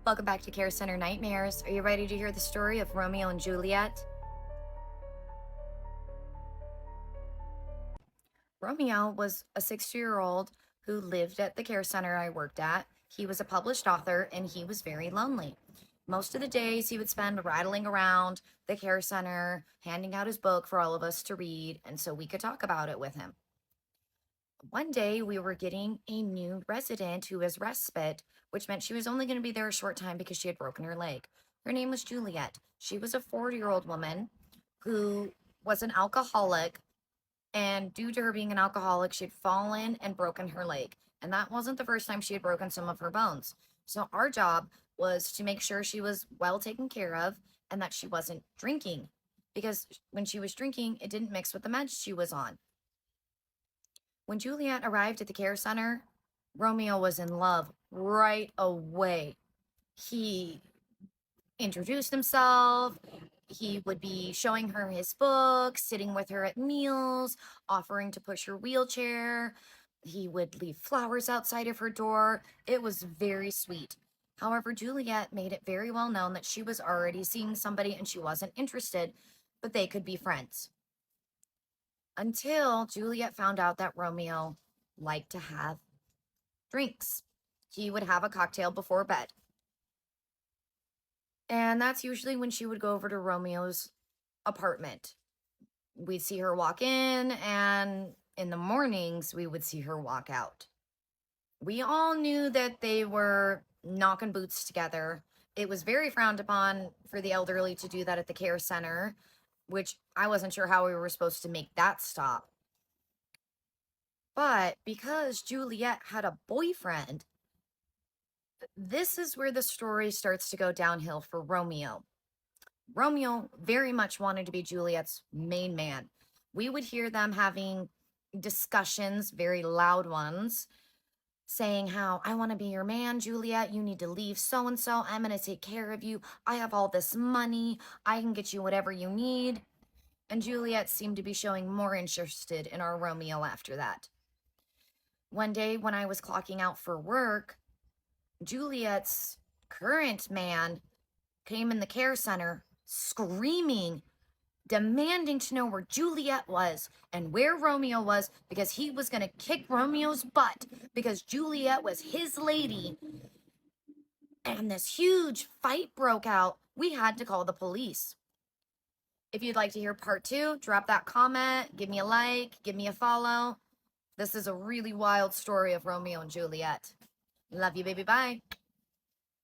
Welcome back to Care Center Nightmares. Are you ready to hear the story of Romeo and Juliet? Romeo was a 60-year-old who lived at the care center I worked at. He was a published author and he was very lonely. Most of the days he would spend rattling around the care center, handing out his book for all of us to read, and so we could talk about it with him. One day we were getting a new resident who was respite, which meant she was only going to be there a short time because she had broken her leg. Her name was Juliet. She was a 40-year-old woman who was an alcoholic, and due to her being an alcoholic, she had fallen and broken her leg. And that wasn't the first time she had broken some of her bones. So our job was to make sure she was well taken care of and that she wasn't drinking, because when she was drinking, it didn't mix with the meds she was on. When Juliet arrived at the care center, Romeo was in love right away. He introduced himself. He would be showing her his book, sitting with her at meals, offering to push her wheelchair. He would leave flowers outside of her door. It was very sweet. However, Juliet made it very well known that she was already seeing somebody and she wasn't interested, but they could be friends. Until Juliet found out that Romeo liked to have drinks. He would have a cocktail before bed. And that's usually when she would go over to Romeo's apartment. We'd see her walk in, and in the mornings, we would see her walk out. We all knew that they were knocking boots together. It was very frowned upon for the elderly to do that at the care center, which I wasn't sure how we were supposed to make that stop. But because Juliet had a boyfriend, this is where the story starts to go downhill for Romeo. Romeo very much wanted to be Juliet's main man. We would hear them having discussions, very loud ones, saying how, I want to be your man, Juliet. You need to leave so-and-so. I'm going to take care of you. I have all this money. I can get you whatever you need. And Juliet seemed to be showing more interested in our Romeo after that. One day when I was clocking out for work, Juliet's current man came in the care center screaming, demanding to know where Juliet was and where Romeo was, because he was going to kick Romeo's butt because Juliet was his lady. And this huge fight broke out. We had to call the police. If you'd like to hear part 2, drop that comment, give me a like, give me a follow. This is a really wild story of Romeo and Juliet. Love you, baby. Bye.